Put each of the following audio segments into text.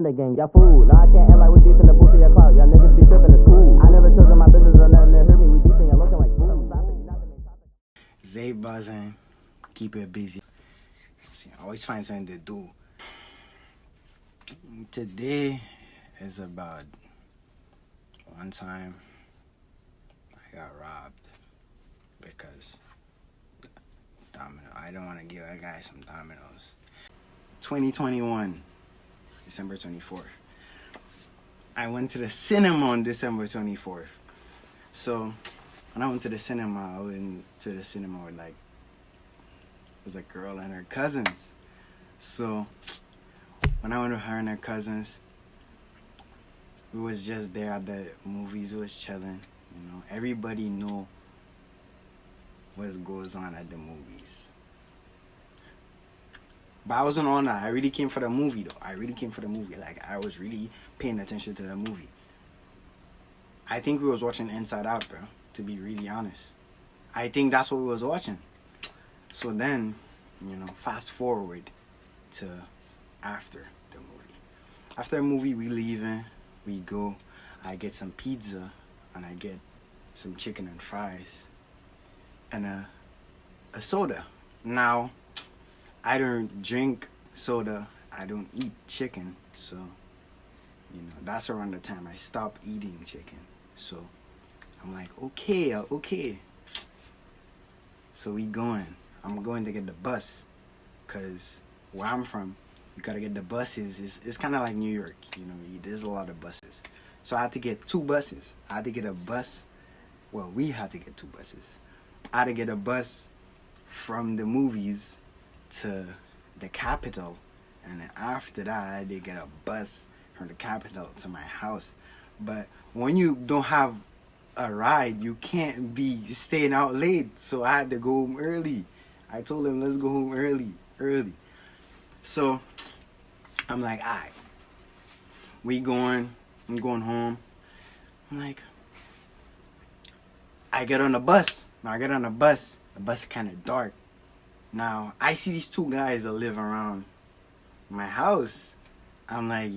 the gang, y'all fool. No, I can't act like we beef in the booth of your clout. Y'all niggas be tripping, it's cool. I never told you my business or nothing that hurt me. We beefing, y'all looking like fools. Stop it, you're not the main topic. Zaybuzzin, keep it busy. See, always find something to do. Today is about one time I got robbed because I don't want to give a guy some dominoes. 2021, December 24th. I went to the cinema on December 24th. So when I went to the cinema, I went to the cinema with it was a girl and her cousins. So when I went with her and her cousins, we was just there at the movies, we was chilling, you know. Everybody know what goes on at the movies. But I wasn't on that. I really came for the movie though. I really came for the movie. Like, I was really paying attention to the movie. I think we was watching Inside Out, bro, to be really honest. I think that's what we was watching. So then, you know, fast forward to after the movie. After the movie, we leaving, we go. I get some pizza, and I get some chicken and fries, and a soda. Now, I don't drink soda, I don't eat chicken, so, you know, that's around the time I stopped eating chicken. So I'm like, okay. So we going. I'm going to get the bus, because where I'm from, you gotta get the buses. It's kind of like New York, you know, there's a lot of buses. So I had to get two buses. I had to get a bus. Well, we had to get two buses. I had to get a bus from the movies to the Capitol, and then after that, I had to get a bus from the Capitol to my house. But when you don't have a ride, you can't be staying out late, so I had to go home early. I told him, let's go home early. So I'm like, alright, I'm going home. I'm like, I get on the bus. Now I get on the bus. The bus is kind of dark. Now I see these two guys that live around my house. I'm like,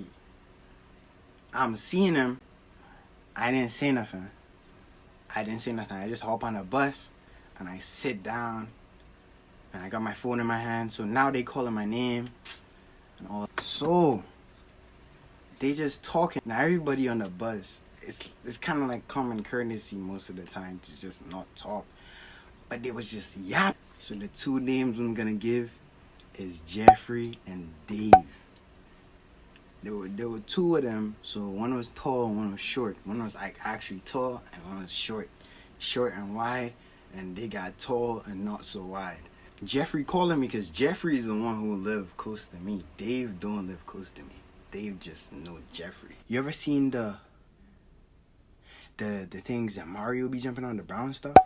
I'm seeing them. I didn't say nothing. I just hop on the bus and I sit down and I got my phone in my hand. So now they calling my name and all. So they just talking. Now everybody on the bus, it's kind of like common courtesy most of the time to just not talk. But they was just yap. So the two names I'm gonna give is Jeffrey and Dave. There were two of them. So one was tall and one was short. One was like actually tall and one was short and wide. And they got tall and not so wide. Jeffrey calling me because Jeffrey is the one who lived close to me. Dave don't live close to me. Dave just know Jeffrey. You ever seen the things that Mario be jumping on, the brown stuff?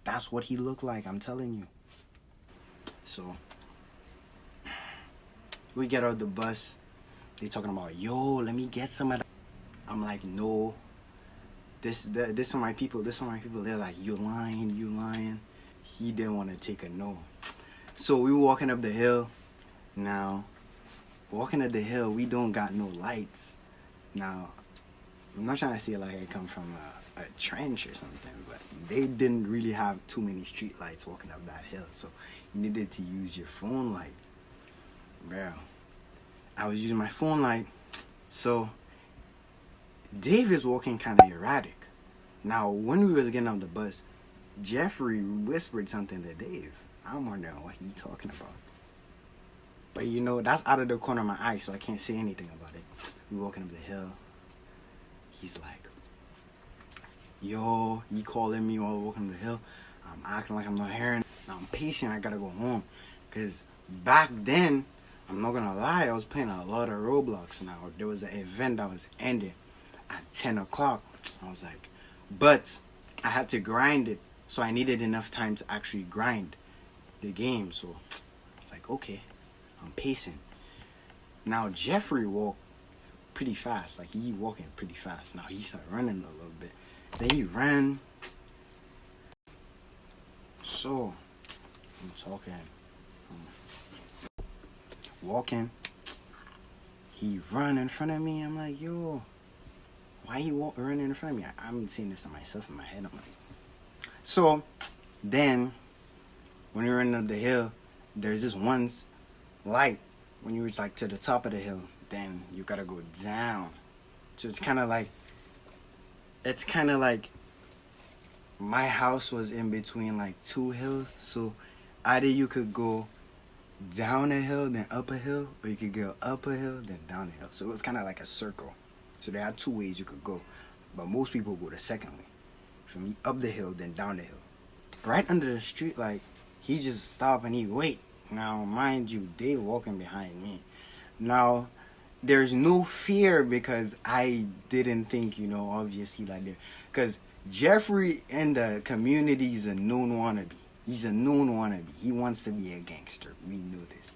That's what he looked like, I'm telling you. So we get out the bus. They talking about, yo, let me get some of that. I'm like, no. This for my people. This for my people. They're like, you lying. He didn't want to take a no. So we were walking up the hill. Now, walking up the hill, we don't got no lights. Now, I'm not trying to say like I come from a trench or something, but they didn't really have too many street lights walking up that hill. So you needed to use your phone light. Bro, I was using my phone light. So Dave is walking kind of erratic. Now, when we was getting on the bus, Jeffrey whispered something to Dave. I don't know what he's talking about. But you know, that's out of the corner of my eye, so I can't say anything about it. We walking up the hill. He's like, yo, he calling me while walking up the hill. I'm acting like I'm not hearing. Now I'm pacing, I gotta go home. Because back then, I'm not gonna lie, I was playing a lot of Roblox now. There was an event that was ending at 10 o'clock. I was like, but I had to grind it. So I needed enough time to actually grind the game. So I was like, okay, I'm pacing. Now Jeffrey walked pretty fast. Like, he walking pretty fast. Now he started running a little bit. Then he ran. So I'm talking, walking. He run in front of me. I'm like, yo, why he running in front of me? I'm saying this to myself in my head. I'm like, so then when you're running up the hill, there's this one light. When you reach like to the top of the hill, then you gotta go down. So it's kind of like my house was in between like two hills. So either you could go down a hill, then up a hill, or you could go up a hill, then down a hill. So it was kind of like a circle. So there are two ways you could go. But most people go the second way. From up the hill, then down the hill. Right under the street, like, he just stopped and he wait. Now, mind you, they walking behind me. Now, there's no fear because I didn't think, obviously like that. Because Jeffrey in the community is a known wannabe. He's a known wannabe. He wants to be a gangster. We know this.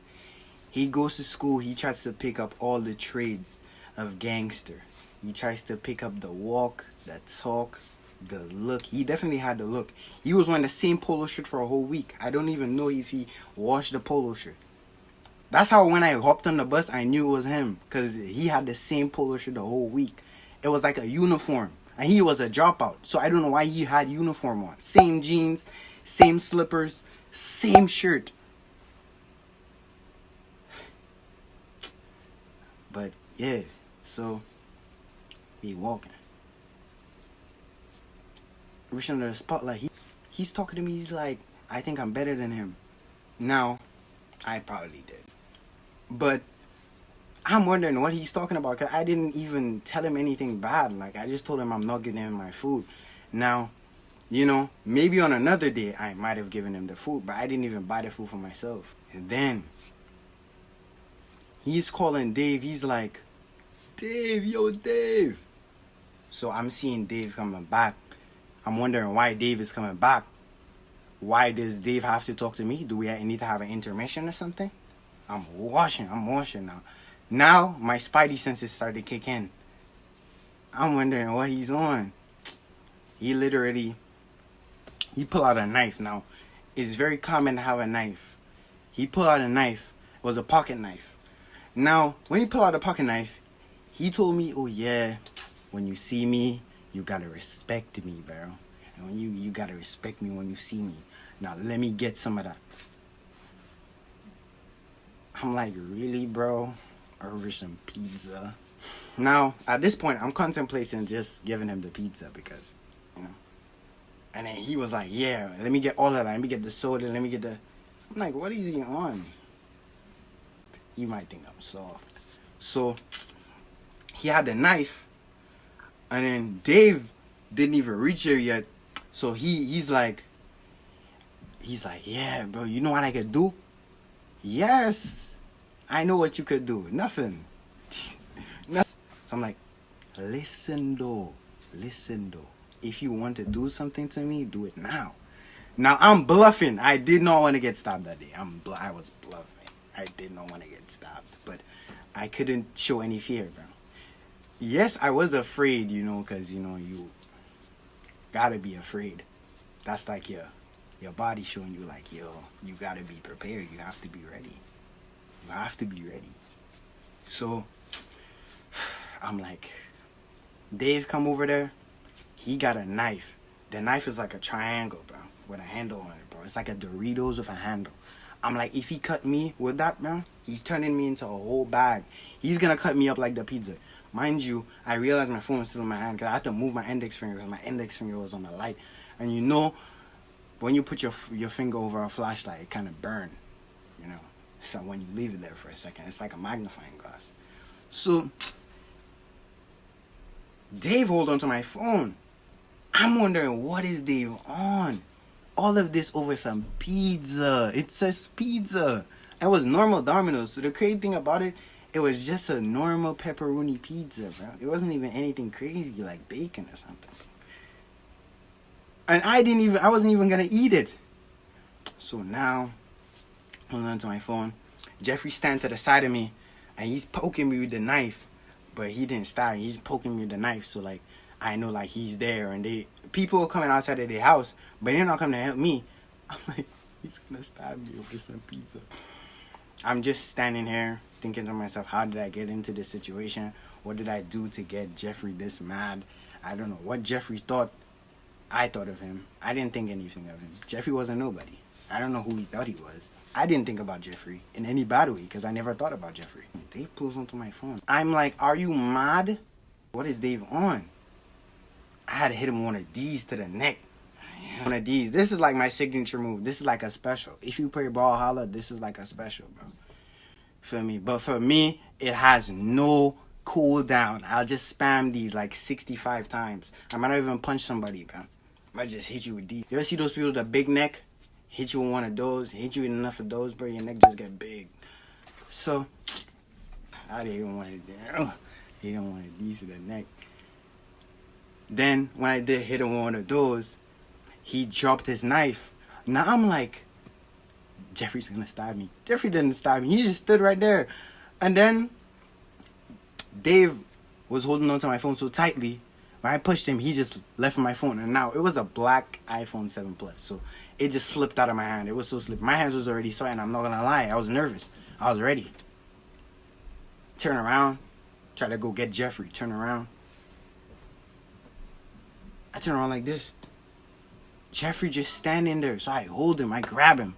He goes to school. He tries to pick up all the trades of gangster. He tries to pick up the walk, the talk, the look. He definitely had the look. He was wearing the same polo shirt for a whole week. I don't even know if he washed the polo shirt. That's how when I hopped on the bus, I knew it was him. Because he had the same polo shirt the whole week. It was like a uniform. And he was a dropout. So I don't know why he had uniform on. Same jeans, same slippers, same shirt. But yeah, so we walking. Reaching the spotlight. He's talking to me. He's like, I think I'm better than him. Now, I probably did. But I'm wondering what he's talking about. Because I didn't even tell him anything bad. Like, I just told him I'm not giving him my food. Now, maybe on another day, I might have given him the food. But I didn't even buy the food for myself. And then, he's calling Dave. He's like, Dave, yo, Dave. So I'm seeing Dave coming back. I'm wondering why Dave is coming back. Why does Dave have to talk to me? Do we need to have an intermission or something? I'm washing now. Now, my spidey senses started to kick in. I'm wondering what he's on. He pulled out a knife. Now, it's very common to have a knife. He pulled out a knife. It was a pocket knife. Now, when he pulled out a pocket knife, he told me, oh yeah, when you see me, you gotta respect me, bro. And when you gotta respect me when you see me. Now, let me get some of that. I'm like, really, bro? Order some pizza. Now, at this point, I'm contemplating just giving him the pizza because, And then he was like, yeah, let me get all of that. Let me get the soda. Let me get the... I'm like, what is he on? You might think I'm soft. So, he had the knife. And then Dave didn't even reach here yet. So he's like, yeah, bro, you know what I could do? Yes, I know what you could do. Nothing. Nothing. So I'm like, listen though. If you want to do something to me, do it now. Now I'm bluffing. I did not want to get stabbed that day. I was bluffing. I did not want to get stabbed. But I couldn't show any fear, bro. Yes, I was afraid, because, you gotta be afraid. That's like your body showing you, like, yo, you gotta be prepared. You have to be ready. So, I'm like, Dave come over there. He got a knife. The knife is like a triangle, bro, with a handle on it, bro. It's like a Doritos with a handle. I'm like, if he cut me with that, bro, he's turning me into a whole bag. He's gonna cut me up like the pizza. Mind you, I realized my phone was still in my hand because I had to move my index finger because my index finger was on the light. And when you put your finger over a flashlight, it kind of burn, So when you leave it there for a second, it's like a magnifying glass. So, Dave hold on to my phone. I'm wondering, what is Dave on? All of this over some pizza. It says pizza. It was normal Domino's. So the crazy thing about it, it was just a normal pepperoni pizza, bro. It wasn't even anything crazy like bacon or something. And I wasn't even gonna eat it. So now, hold on to my phone. Jeffrey stands to the side of me, and he's poking me with the knife. But he didn't stab me. He's poking me with the knife. So, like, I know, like, he's there. And people are coming outside of their house, but they're not coming to help me. I'm like, he's gonna stab me over some pizza. I'm just standing here thinking to myself, how did I get into this situation? What did I do to get Jeffrey this mad? I don't know what Jeffrey thought. I thought of him. I didn't think anything of him. Jeffrey wasn't nobody. I don't know who he thought he was. I didn't think about Jeffrey in any bad way because I never thought about Jeffrey. Dave pulls onto my phone. I'm like, are you mad? What is Dave on? I had to hit him one of these to the neck. One of these. This is like my signature move. This is like a special. If you play ball holla, this is like a special, bro. Feel me? But for me, it has no cool down. I'll just spam these like 65 times. I might not even punch somebody, bro. I might just hit you with these. You ever see those people with a big neck? Hit you with one of those. Hit you with enough of those, bro. Your neck just get big. So, I didn't even want to do. He didn't want these to the neck. Then when I did hit him with one of those, he dropped his knife. Now I'm like, Jeffrey's gonna stab me. Jeffrey didn't stab me. He just stood right there. And then Dave was holding onto my phone so tightly. When I pushed him, he just left my phone. And now it was a black iPhone 7 Plus. So it just slipped out of my hand. It was so slippery. My hands was already sweating. I'm not gonna lie. I was nervous. I was ready. Turn around. Try to go get Jeffrey. Turn around. I turn around like this. Jeffrey just standing there. So I hold him. I grab him.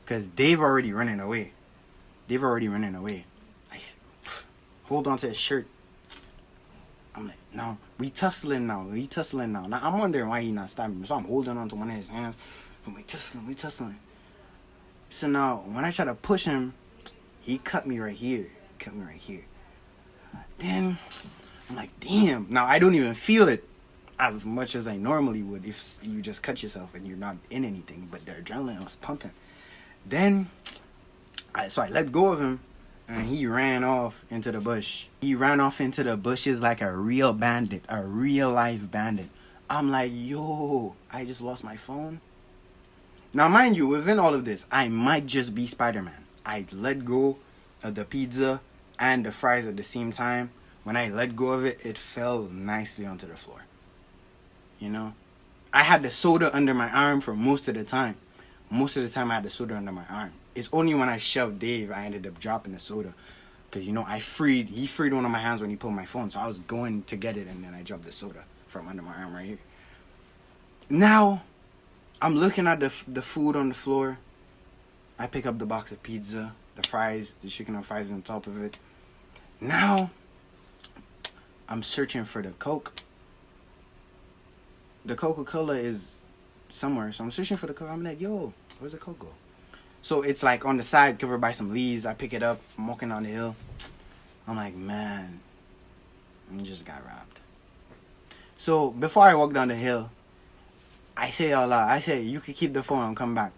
Because Dave already running away. I hold on to his shirt. I'm like, no, we tussling now. Now I'm wondering why he not stopping me. So I'm holding on to one of his hands. We tussling. So now when I try to push him, he cut me right here. Then I'm like, damn. Now I don't even feel it as much as I normally would if you just cut yourself and you're not in anything. But the adrenaline was pumping. Then I let go of him. And he ran off into the bush. He ran off into the bushes like a real bandit. A real life bandit. I'm like, yo, I just lost my phone. Now, mind you, within all of this, I might just be Spider-Man. I let go of the pizza and the fries at the same time. When I let go of it, it fell nicely onto the floor. You know? I had the soda under my arm for most of the time. I had the soda under my arm. It's only when I shoved Dave, I ended up dropping the soda. Because, you know, he freed one of my hands when he pulled my phone. So I was going to get it, and then I dropped the soda from under my arm right here. Now, I'm looking at the food on the floor. I pick up the box of pizza, the fries, the chicken and fries on top of it. Now, I'm searching for the Coke. The Coca-Cola is somewhere. So I'm searching for the Coke. I'm like, yo, where's the Coke go? So it's like on the side, covered by some leaves. I pick it up. I'm walking down the hill. I'm like, man, I just got robbed. So before I walk down the hill, I say out loud, I say, you can keep the phone. I'm coming back.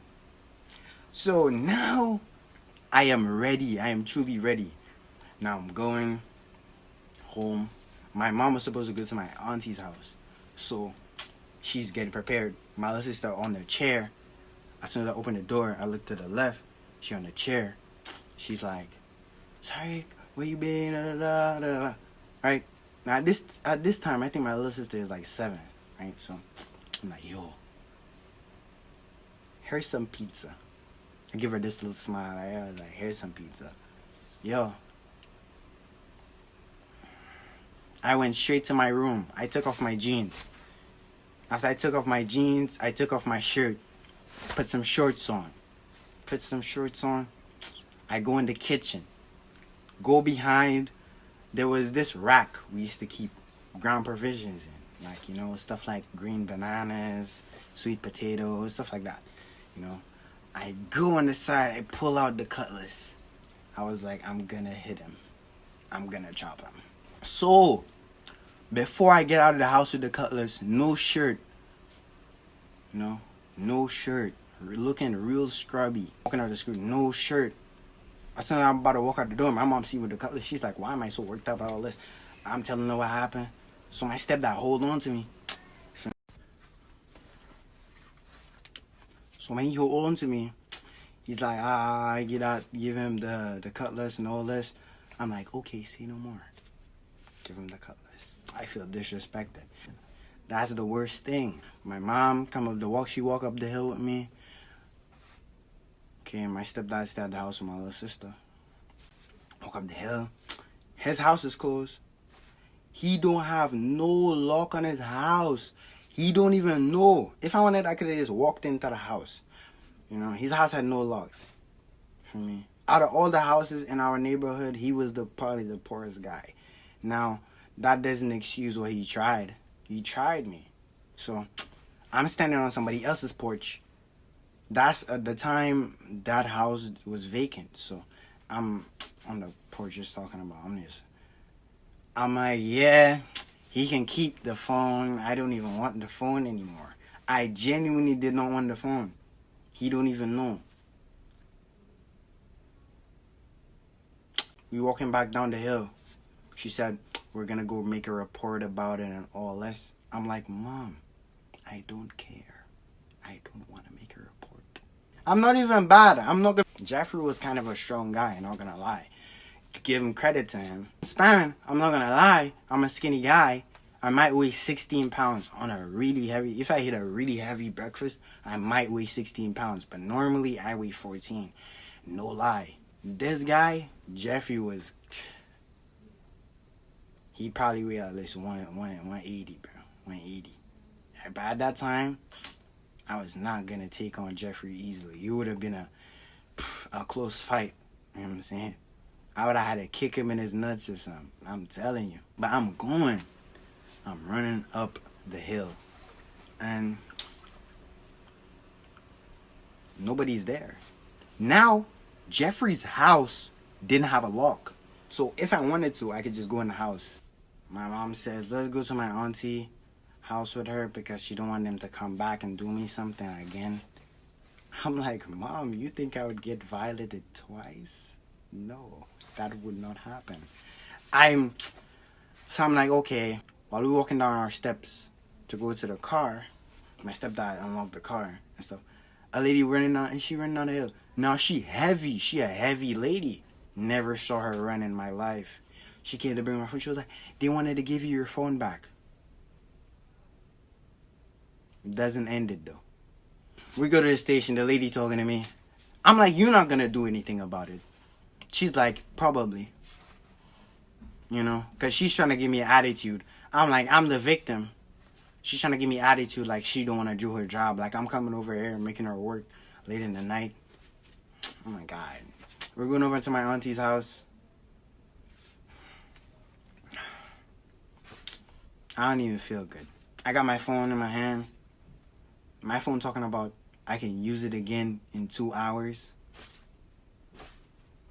So now I am ready. I am truly ready. Now I'm going home. My mom was supposed to go to my auntie's house. So she's getting prepared. My little sister on the chair. As soon as I open the door, I look to the left. She on the chair. She's like, sorry, where you been? Da, da, da, da. Right? Now, at this time, I think my little sister is like 7. Right? So, I'm like, yo, here's some pizza. I give her this little smile. I was like, here's some pizza. Yo. I went straight to my room. I took off my jeans. After I took off my jeans, I took off my shirt. Put some shorts on. I go in the kitchen. Go behind. There was this rack we used to keep ground provisions in. Like, you know, stuff like green bananas, sweet potatoes, stuff like that. You know, I go on the side. I pull out the cutlass. I was like, I'm gonna hit him. I'm gonna chop him. So, before I get out of the house with the cutlass, no shirt. You know? No shirt. Looking real scrubby. Walking out the street, no shirt. As soon as I'm about to walk out the door, my mom see me with the cutlass. She's like, why am I so worked up about all this? I'm telling her what happened. So my stepdad hold on to me. So when he hold on to me, he's like, I give him the cutlass and all this. I'm like, okay, say no more. Give him the cutlass. I feel disrespected. That's the worst thing. My mom come up the walk. She walk up the hill with me. Okay, my stepdad stayed at the house with my little sister. Walk up the hill. His house is closed. He don't have no lock on his house. He don't even know. If I wanted, I could have just walked into the house. You know, his house had no locks. For me, out of all the houses in our neighborhood, he was probably the poorest guy. Now, that doesn't excuse what he tried. He tried me. So, I'm standing on somebody else's porch. That's at the time that house was vacant. So, I'm on the porch just talking about I'm like, yeah, he can keep the phone. I don't even want the phone anymore. I genuinely did not want the phone. He don't even know. We walking back down the hill. She said, we're going to go make a report about it and all this. I'm like, Mom, I don't care. I don't want to make a report. I'm not even bad. Jeffrey was kind of a strong guy, I'm not going to lie. Give him credit to him. Span, I'm not going to lie. I'm a skinny guy. I might weigh 16 pounds on a really heavy... If I hit a really heavy breakfast, I might weigh 16 pounds. But normally, I weigh 14. No lie. This guy, Jeffrey, was... He probably weighed at least 180, bro. 180. But at that time, I was not going to take on Jeffrey easily. It would have been a close fight. You know what I'm saying? I would have had to kick him in his nuts or something. I'm telling you. But I'm going. I'm running up the hill. And nobody's there. Now, Jeffrey's house didn't have a lock. So if I wanted to, I could just go in the house. My mom said, let's go to my auntie house with her because she don't want them to come back and do me something again. I'm like, Mom, you think I would get violated twice? No, that would not happen. So I'm like, okay. While we walking down our steps to go to the car, my stepdad unlocked the car and stuff. A lady running down, and she running down the hill. Now she heavy. She a heavy lady. Never saw her run in my life. She came to bring my phone. She was like, they wanted to give you your phone back. It doesn't end it though. We go to the station, the lady talking to me. I'm like, you're not gonna do anything about it. She's like, probably. You know, because she's trying to give me an attitude. I'm like, I'm the victim. She's trying to give me attitude like she don't want to do her job. Like I'm coming over here and making her work late in the night. Oh my God. We're going over to my auntie's house. I don't even feel good. I got my phone in my hand. My phone talking about I can use it again in 2 hours.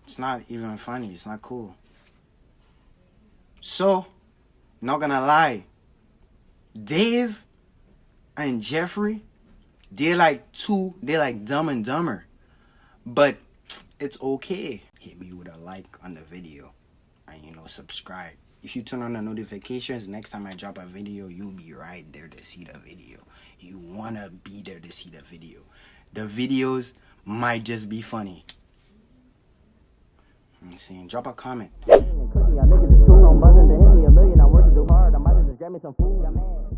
It's not even funny. It's not cool. So, not gonna lie, Dave and Jeffrey, they're like Dumb and Dumber. But it's okay. Hit me with a like on the video and subscribe. If you turn on the notifications, next time I drop a video, you'll be right there to see the video. You wanna be there to see the video. The videos might just be funny. I'm saying, drop a comment. Cooking, y'all niggas is too. I'm buzzing to hit me $1 million. I'm working too hard. I'm about to just grab me some food. I'm mad.